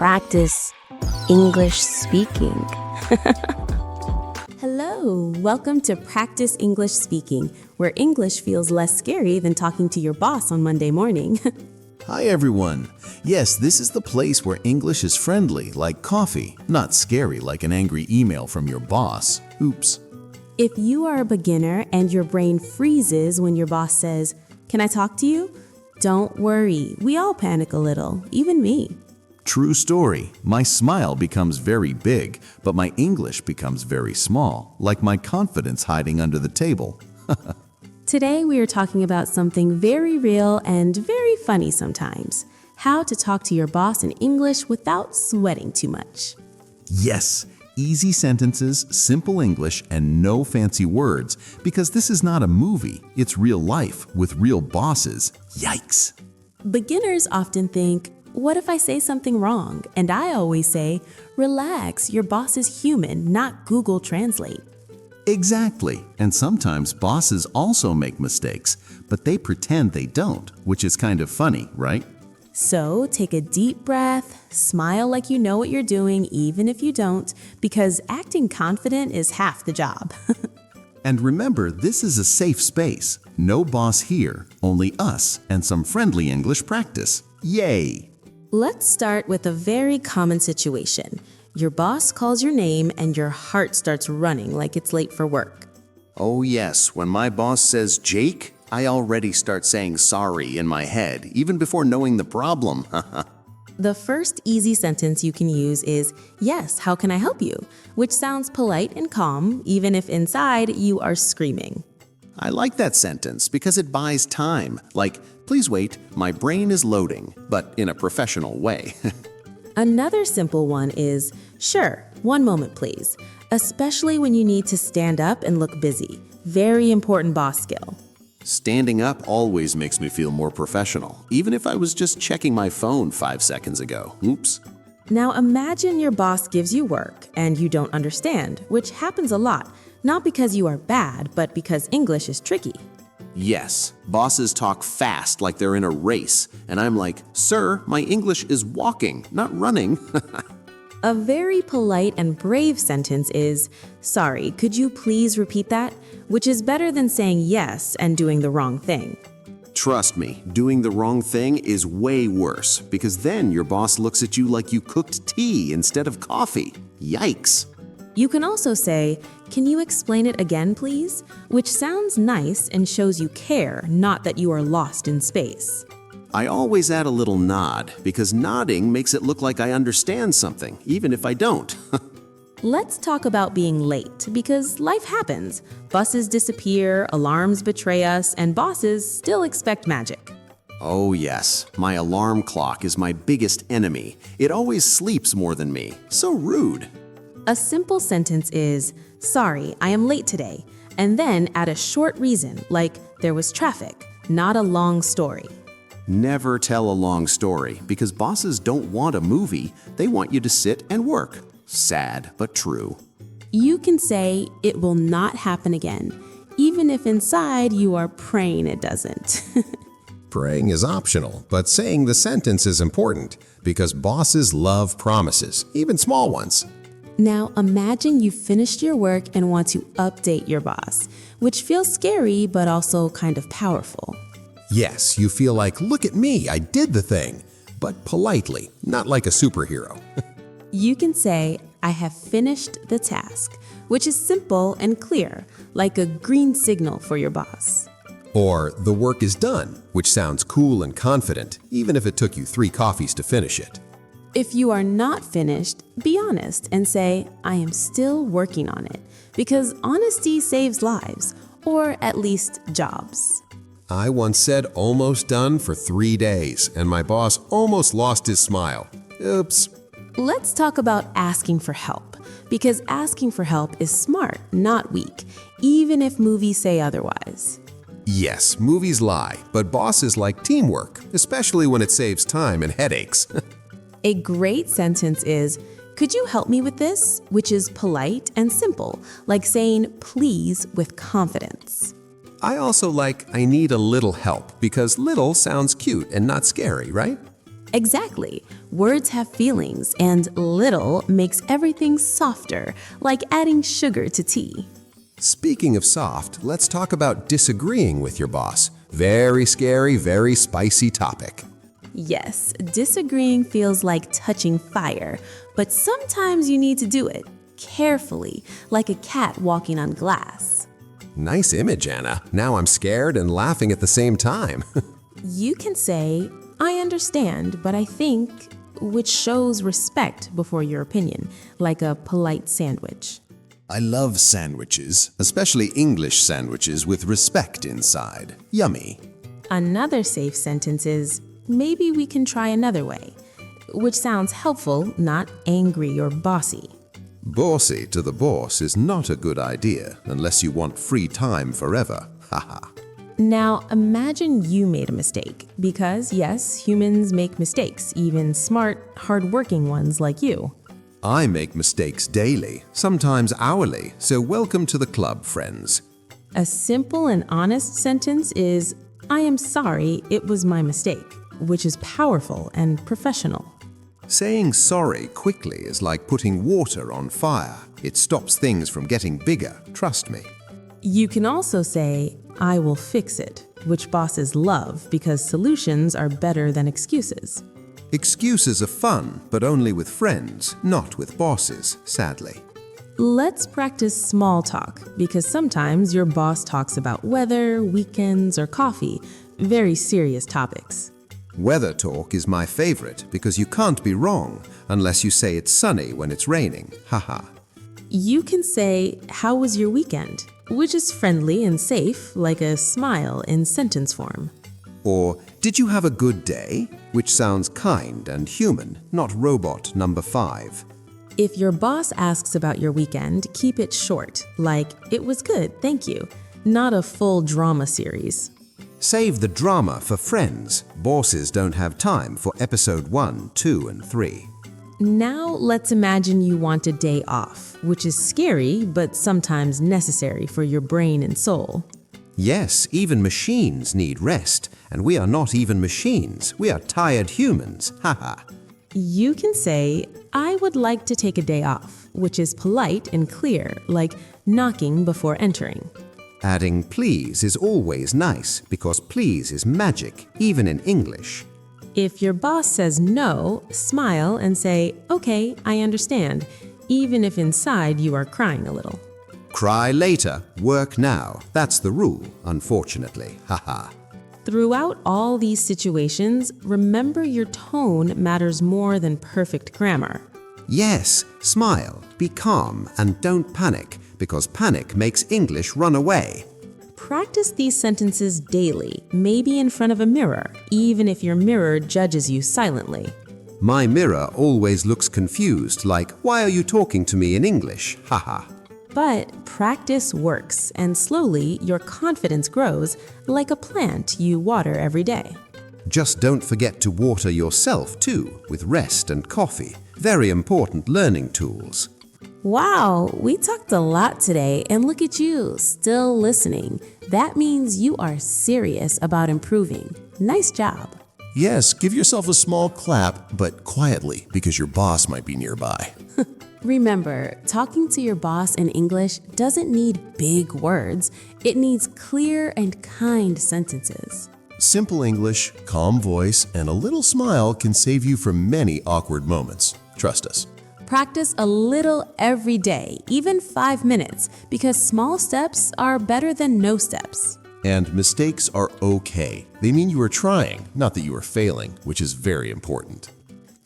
practice English speaking. Hello, welcome to Practice English Speaking, where English feels less scary than talking to your boss on Monday morning. Hi everyone. Yes, this is the place where English is friendly like coffee, not scary like an angry email from your boss. Oops. If you are a beginner and your brain freezes when your boss says, "Can I talk to you?" Don't worry, we all panic a little, even me. True story. My smile becomes very big, but my English becomes very small, like my confidence hiding under the table. Today we are talking about something very real and very funny sometimes. How to talk to your boss in English without sweating too much. Yes, easy sentences, simple English, and no fancy words, because this is not a movie, it's real life with real bosses. Yikes! Beginners often think, what if I say something wrong? And I always say, relax, your boss is human, not Google Translate. Exactly. And sometimes bosses also make mistakes, but they pretend they don't, which is kind of funny, right? So take a deep breath, smile like you know what you're doing, even if you don't, because acting confident is half the job. And remember, this is a safe space. No boss here, only us and some friendly English practice. Yay! Let's start with a very common situation. Your boss calls your name and your heart starts running like it's late for work. Oh yes, when my boss says Jake, I already start saying sorry in my head, even before knowing the problem. The first easy sentence you can use is, "Yes, how can I help you?" which sounds polite and calm, even if inside you are screaming. I like that sentence because it buys time. Like, please wait, my brain is loading, but in a professional way. Another simple one is, "Sure, one moment please," especially when you need to stand up and look busy. Very important boss skill. Standing up always makes me feel more professional, even if I was just checking my phone 5 seconds ago. Oops. Now imagine your boss gives you work and you don't understand, which happens a lot, not because you are bad, but because English is tricky. Yes, bosses talk fast like they're in a race, and I'm like, "Sir, my English is walking, not running." A very polite and brave sentence is, "Sorry, could you please repeat that?" which is better than saying yes and doing the wrong thing. Trust me, doing the wrong thing is way worse, because then your boss looks at you like you cooked tea instead of coffee. Yikes. You can also say, "Can you explain it again, please?" which sounds nice and shows you care, not that you are lost in space. I always add a little nod, because nodding makes it look like I understand something, even if I don't. Let's talk about being late, because life happens. Buses disappear, alarms betray us, and bosses still expect magic. Oh yes, my alarm clock is my biggest enemy. It always sleeps more than me. So rude. A simple sentence is, "Sorry, I am late today," and then add a short reason, like there was traffic, not a long story. Never tell a long story, because bosses don't want a movie. They want you to sit and work. Sad, but true. You can say, "It will not happen again," even if inside you are praying it doesn't. Praying is optional, but saying the sentence is important because bosses love promises, even small ones. Now imagine you finished your work and want to update your boss, which feels scary but also kind of powerful. Yes, you feel like, look at me, I did the thing, but politely, not like a superhero. You can say, "I have finished the task," which is simple and clear, like a green signal for your boss. Or, the work is done, which sounds cool and confident, even if it took you 3 coffees to finish it. If you are not finished, be honest and say, "I am still working on it," because honesty saves lives, or at least jobs. I once said almost done for 3 days, and my boss almost lost his smile. Oops. Let's talk about asking for help, because asking for help is smart, not weak, even if movies say otherwise. Yes, movies lie, but bosses like teamwork, especially when it saves time and headaches. A great sentence is, "Could you help me with this?" which is polite and simple, like saying please with confidence. I also like I need a little help because little sounds cute and not scary, right? Exactly. Words have feelings, and little makes everything softer, like adding sugar to tea. Speaking of soft, let's talk about disagreeing with your boss. Very scary, very spicy topic. Yes, disagreeing feels like touching fire, but sometimes you need to do it carefully, like a cat walking on glass. Nice image, Anna. Now I'm scared and laughing at the same time. You can say, I understand, but I think, which shows respect before your opinion, like a polite sandwich. I love sandwiches, especially English sandwiches with respect inside. Yummy. Another safe sentence is, maybe we can try another way, which sounds helpful, not angry or bossy. Bossy to the boss is not a good idea unless you want free time forever. Haha. Now, imagine you made a mistake, because yes, humans make mistakes, even smart, hardworking ones like you. I make mistakes daily, sometimes hourly, so welcome to the club, friends. A simple and honest sentence is, I am sorry, it was my mistake, which is powerful and professional. Saying sorry quickly is like putting water on fire. It stops things from getting bigger, trust me. You can also say, I will fix it, which bosses love because solutions are better than excuses. Excuses are fun, but only with friends, not with bosses, sadly. Let's practice small talk, because sometimes your boss talks about weather, weekends, or coffee, very serious topics. Weather talk is my favorite because you can't be wrong unless you say it's sunny when it's raining. Haha. You can say, how was your weekend? Which is friendly and safe, like a smile in sentence form. Or, did you have a good day? Which sounds kind and human, not robot number 5. If your boss asks about your weekend, keep it short, like, it was good, thank you, not a full drama series. Save the drama for friends. Bosses don't have time for episode 1, 2, and 3. Now let's imagine you want a day off, which is scary but sometimes necessary for your brain and soul. Yes, even machines need rest, and we are not even machines. We are tired humans. Haha. You can say, I would like to take a day off, which is polite and clear, like knocking before entering. Adding please is always nice because please is magic, even in English. If your boss says no, smile and say, okay, I understand, even if inside you are crying a little. Cry later, work now. That's the rule, unfortunately. Haha. Throughout all these situations, remember your tone matters more than perfect grammar. Yes, smile, be calm, and don't panic, because panic makes English run away. Practice these sentences daily, maybe in front of a mirror, even if your mirror judges you silently. My mirror always looks confused, like, why are you talking to me in English? Haha. But practice works, and slowly your confidence grows like a plant you water every day. Just don't forget to water yourself too, with rest and coffee. Very important learning tools. Wow, we talked a lot today, and look at you, still listening. That means you are serious about improving. Nice job. Yes, give yourself a small clap, but quietly, because your boss might be nearby. Remember, talking to your boss in English doesn't need big words. It needs clear and kind sentences. Simple English, calm voice, and a little smile can save you from many awkward moments. Trust us. Practice a little every day, even 5 minutes, because small steps are better than no steps. And mistakes are okay. They mean you are trying, not that you are failing, which is very important.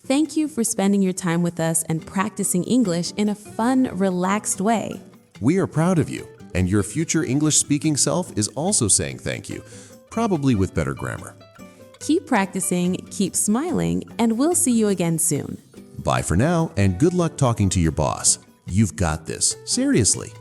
Thank you for spending your time with us and practicing English in a fun, relaxed way. We are proud of you, and your future English-speaking self is also saying thank you, probably with better grammar. Keep practicing, keep smiling, and we'll see you again soon. Bye for now, and good luck talking to your boss. You've got this. Seriously.